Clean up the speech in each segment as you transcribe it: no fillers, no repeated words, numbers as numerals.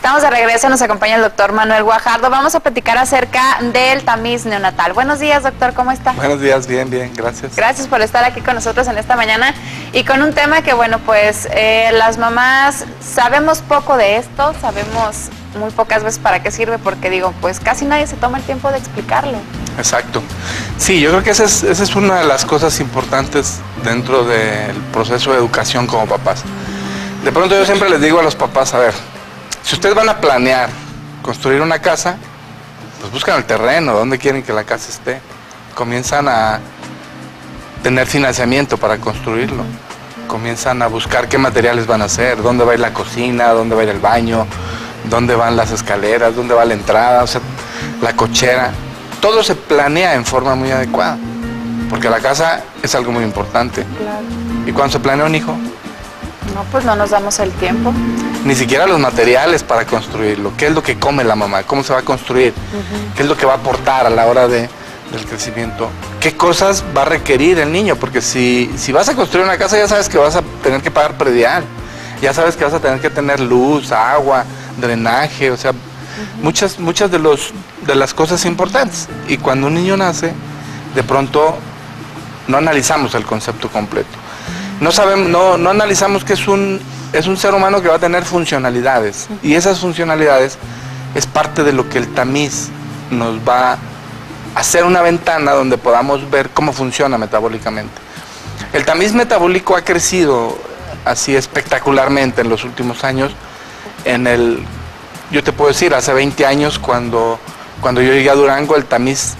Estamos de regreso, nos acompaña el doctor Manuel Guajardo. Vamos a platicar acerca del tamiz neonatal. Buenos días, doctor, ¿cómo está? Buenos días, bien, gracias. Gracias por estar aquí con nosotros en esta mañana y con un tema que, bueno, pues las mamás sabemos poco de esto, sabemos muy pocas veces para qué sirve, porque digo, pues casi nadie se toma el tiempo de explicarlo. Exacto. Sí, yo creo que esa es una de las cosas importantes dentro del proceso de educación como papás. De pronto yo siempre les digo a los papás, a ver, si ustedes van a planear construir una casa, pues buscan el terreno, dónde quieren que la casa esté. Comienzan a tener financiamiento para construirlo. Comienzan a buscar qué materiales van a hacer, dónde va a ir la cocina, dónde va a ir el baño, dónde van las escaleras, dónde va la entrada, o sea, la cochera. Todo se planea en forma muy adecuada, porque la casa es algo muy importante. Claro. ¿Y cuando se planea un hijo? No, pues no nos damos el tiempo. Ni siquiera los materiales para construirlo. ¿Qué es lo que come la mamá? ¿Cómo se va a construir? ¿Qué es lo que va a aportar a la hora del crecimiento? ¿Qué cosas va a requerir el niño? Porque si vas a construir una casa, ya sabes que vas a tener que pagar predial. Ya sabes que vas a tener que tener luz, agua, drenaje, o sea, muchas de las cosas importantes. Y cuando un niño nace, de pronto no analizamos el concepto completo. No analizamos que es un ser humano que va a tener funcionalidades. Y esas funcionalidades es parte de lo que el tamiz nos va a hacer, una ventana donde podamos ver cómo funciona metabólicamente. El tamiz metabólico ha crecido así espectacularmente en los últimos años. Yo te puedo decir, hace 20 años cuando yo llegué a Durango, el tamiz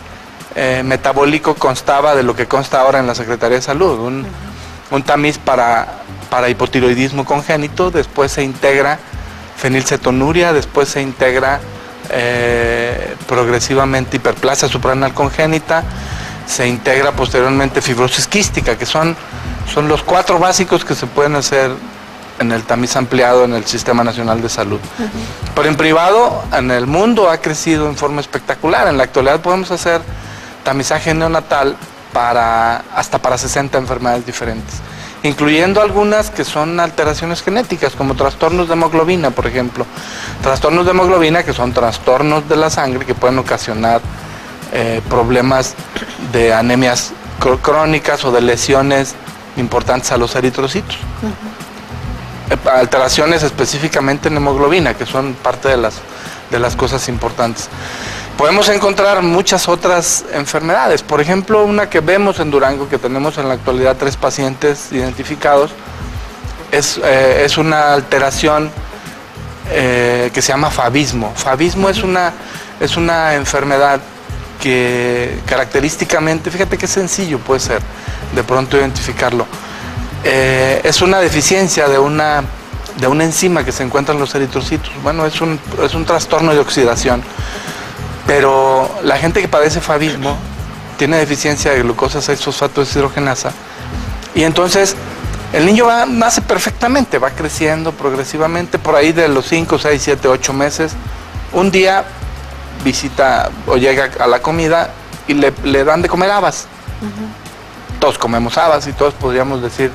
metabólico constaba de lo que consta ahora en la Secretaría de Salud, un tamiz para hipotiroidismo congénito, después se integra fenilcetonuria, después se integra progresivamente hiperplasia suprarrenal congénita, se integra posteriormente fibrosis quística, que son los 4 básicos que se pueden hacer en el tamiz ampliado en el Sistema Nacional de Salud. Pero en privado, en el mundo ha crecido en forma espectacular. En la actualidad podemos hacer tamizaje neonatal hasta para 60 enfermedades diferentes, incluyendo algunas que son alteraciones genéticas, como trastornos de hemoglobina, por ejemplo. Trastornos de hemoglobina que son trastornos de la sangre que pueden ocasionar problemas de anemias crónicas o de lesiones importantes a los eritrocitos. Alteraciones específicamente en hemoglobina, que son parte de las cosas importantes. Podemos encontrar muchas otras enfermedades. Por ejemplo, una que vemos en Durango, que tenemos en la actualidad 3 pacientes identificados, es una alteración que se llama fabismo. Fabismo es una enfermedad que característicamente, fíjate qué sencillo puede ser de pronto identificarlo. Es una deficiencia de una enzima que se encuentra en los eritrocitos. Bueno, es un trastorno de oxidación. Pero la gente que padece fabismo tiene deficiencia de glucosa 6-fosfato deshidrogenasa, y entonces el niño nace perfectamente, va creciendo progresivamente, por ahí de los 5, 6, 7, 8 meses, un día visita o llega a la comida y le dan de comer habas. Todos comemos habas y todos podríamos decir,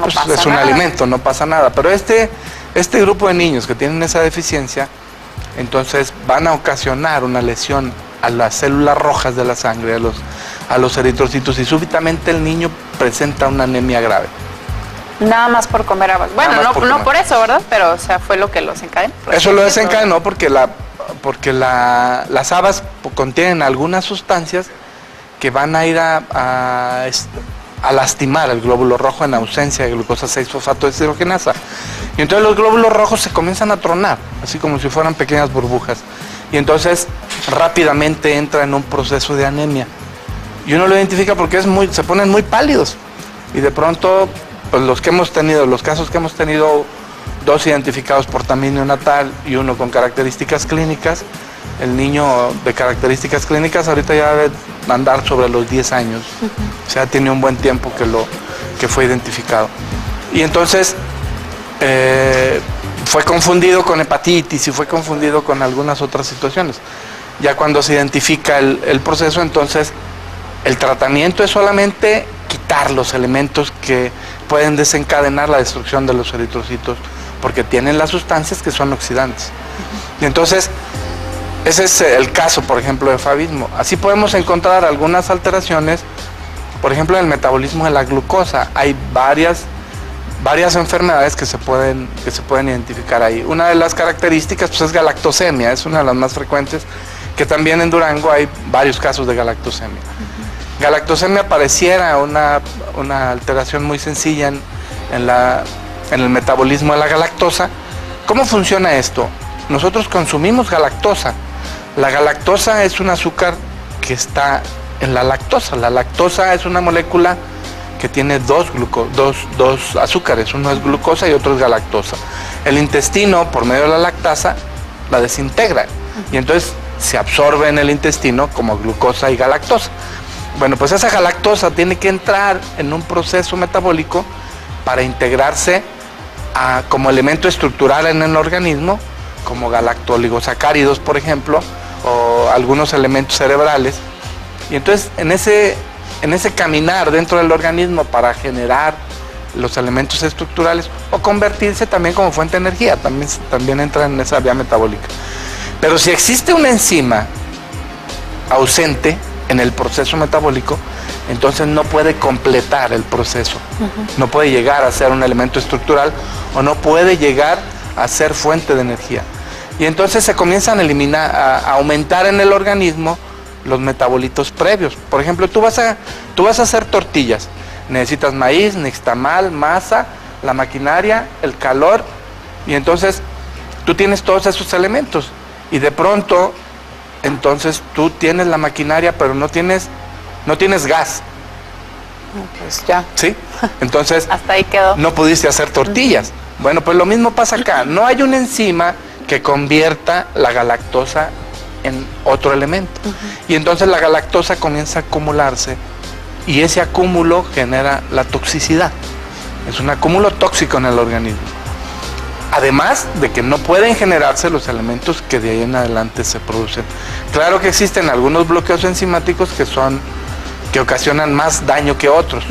pues es un alimento, no pasa nada. Pero este grupo de niños que tienen esa deficiencia, entonces van a ocasionar una lesión a las células rojas de la sangre, a los eritrocitos, y súbitamente el niño presenta una anemia grave. Nada más por comer habas. Bueno, no por eso, ¿verdad? Pero, o sea, fue lo que lo desencadenó. Eso lo desencadenó porque las habas contienen algunas sustancias que van a ir a lastimar el glóbulo rojo en ausencia de glucosa 6-fosfato deshidrogenasa. Y entonces los glóbulos rojos se comienzan a tronar, así como si fueran pequeñas burbujas. Y entonces rápidamente entra en un proceso de anemia. Y uno lo identifica porque se ponen muy pálidos. Y de pronto, pues los casos que hemos tenido, 2 identificados por tamiz neonatal y 1 con características clínicas. El niño de características clínicas ahorita ya debe andar sobre los 10 años. O sea, tiene un buen tiempo que fue identificado. Y entonces fue confundido con hepatitis y fue confundido con algunas otras situaciones. Ya cuando se identifica el proceso, entonces el tratamiento es solamente quitar los elementos que pueden desencadenar la destrucción de los eritrocitos, porque tienen las sustancias que son oxidantes. Y entonces, ese es el caso, por ejemplo, de fabismo. Así podemos encontrar algunas alteraciones, por ejemplo, en el metabolismo de la glucosa. Hay varias enfermedades que se pueden identificar ahí. Una de las características pues, es galactosemia, es una de las más frecuentes, que también en Durango hay varios casos de galactosemia. Galactosemia pareciera una alteración muy sencilla en el metabolismo de la galactosa. ¿Cómo funciona esto? Nosotros consumimos galactosa. La galactosa es un azúcar que está en la lactosa. La lactosa es una molécula que tiene dos azúcares, uno es glucosa y otro es galactosa. El intestino, por medio de la lactasa, la desintegra y entonces se absorbe en el intestino como glucosa y galactosa. Bueno, pues esa galactosa tiene que entrar en un proceso metabólico para integrarse como elemento estructural en el organismo, como galactoligosacáridos, por ejemplo, o algunos elementos cerebrales. Y entonces en ese caminar dentro del organismo para generar los elementos estructurales o convertirse también como fuente de energía, también entra en esa vía metabólica. Pero si existe una enzima ausente en el proceso metabólico, entonces no puede completar el proceso, no puede llegar a ser un elemento estructural o no puede llegar a ser fuente de energía. Y entonces se comienzan a aumentar en el organismo los metabolitos previos. Por ejemplo, tú vas a hacer tortillas, necesitas maíz, nixtamal, masa, la maquinaria, el calor, y entonces tú tienes todos esos elementos y de pronto entonces tú tienes la maquinaria pero no tienes gas. Pues ya. ¿Sí? Entonces hasta ahí quedó. No pudiste hacer tortillas. Bueno, pues lo mismo pasa acá, no hay una enzima que convierta la galactosa en otro elemento. Y entonces la galactosa comienza a acumularse y ese acúmulo genera la toxicidad. Es un acúmulo tóxico en el organismo. Además de que no pueden generarse los elementos que de ahí en adelante se producen. Claro que existen algunos bloqueos enzimáticos que ocasionan más daño que otros.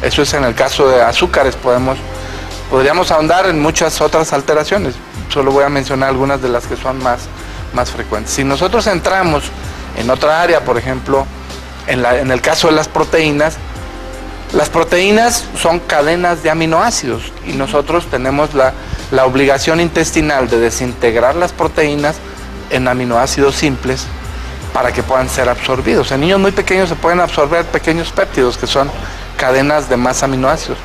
Eso es en el caso de azúcares. Podríamos ahondar en muchas otras alteraciones. Solo voy a mencionar algunas de las que son más frecuentes. Si nosotros entramos en otra área, por ejemplo, en el caso de las proteínas son cadenas de aminoácidos y nosotros tenemos la obligación intestinal de desintegrar las proteínas en aminoácidos simples para que puedan ser absorbidos. En niños muy pequeños se pueden absorber pequeños péptidos que son cadenas de más aminoácidos.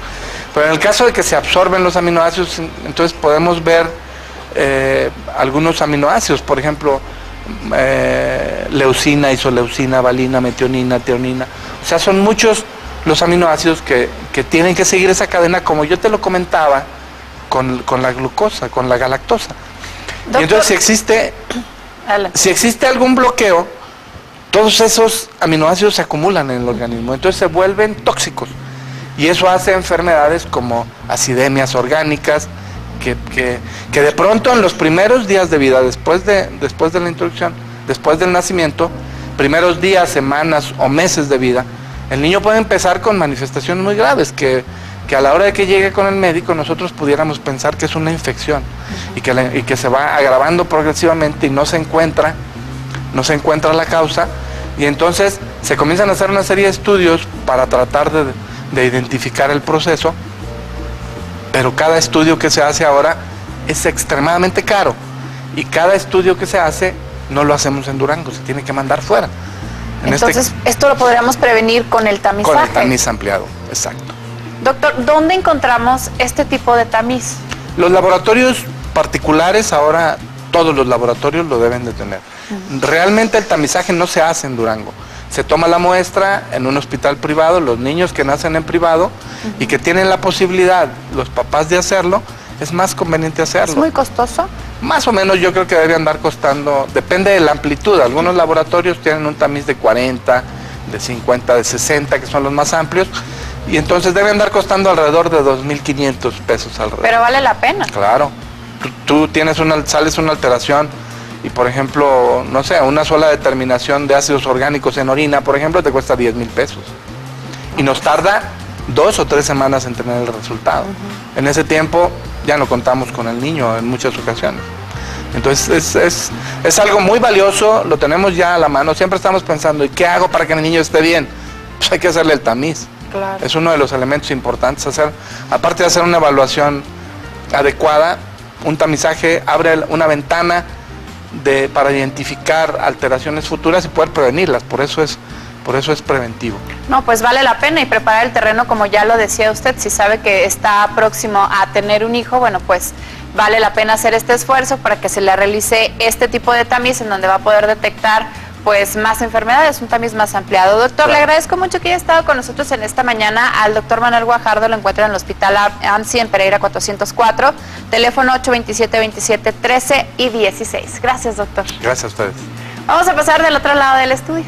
Pero en el caso de que se absorben los aminoácidos, entonces podemos ver algunos aminoácidos, por ejemplo, leucina, isoleucina, valina, metionina, teonina. O sea, son muchos los aminoácidos que tienen que seguir esa cadena, como yo te lo comentaba, con la glucosa, con la galactosa. Doctor, y entonces si existe algún bloqueo, todos esos aminoácidos se acumulan en el organismo, entonces se vuelven tóxicos. Y eso hace enfermedades como acidemias orgánicas, que de pronto en los primeros días de vida, después de la introducción, después del nacimiento, primeros días, semanas o meses de vida, el niño puede empezar con manifestaciones muy graves que a la hora de que llegue con el médico nosotros pudiéramos pensar que es una infección y que se va agravando progresivamente y no se encuentra la causa, y entonces se comienzan a hacer una serie de estudios para tratar de identificar el proceso, pero cada estudio que se hace ahora es extremadamente caro y cada estudio que se hace no lo hacemos en Durango, se tiene que mandar fuera. Entonces, esto lo podríamos prevenir con el tamizaje. Con el tamiz ampliado, exacto. Doctor, ¿dónde encontramos este tipo de tamiz? Los laboratorios particulares, ahora todos los laboratorios lo deben de tener. Realmente el tamizaje no se hace en Durango. Se toma la muestra en un hospital privado, los niños que nacen en privado y que tienen la posibilidad, los papás, de hacerlo, es más conveniente hacerlo. ¿Es muy costoso? Más o menos yo creo que debe andar costando, depende de la amplitud. Algunos laboratorios tienen un tamiz de 40, de 50, de 60, que son los más amplios, y entonces debe andar costando alrededor de 2,500 pesos alrededor. Pero vale la pena. Claro. Tú sales una alteración y, por ejemplo, no sé, una sola determinación de ácidos orgánicos en orina, por ejemplo, te cuesta 10,000 pesos. Y nos tarda 2 o 3 semanas en tener el resultado. En ese tiempo ya no contamos con el niño en muchas ocasiones. Entonces es algo muy valioso, lo tenemos ya a la mano, siempre estamos pensando, ¿y qué hago para que el niño esté bien? Pues hay que hacerle el tamiz. Claro. Es uno de los elementos importantes, aparte de hacer una evaluación adecuada, un tamizaje abre una ventana para identificar alteraciones futuras y poder prevenirlas, por eso es preventivo. No, pues vale la pena, y preparar el terreno, como ya lo decía usted, si sabe que está próximo a tener un hijo, bueno, pues vale la pena hacer este esfuerzo para que se le realice este tipo de tamiz en donde va a poder detectar pues más enfermedades, un tamiz más ampliado. Doctor, le agradezco mucho que haya estado con nosotros en esta mañana. Al doctor Manuel Guajardo lo encuentran en el Hospital AMSI en Pereira 404, teléfono 827-27-13 y 16. Gracias, doctor. Gracias a ustedes. Vamos a pasar del otro lado del estudio.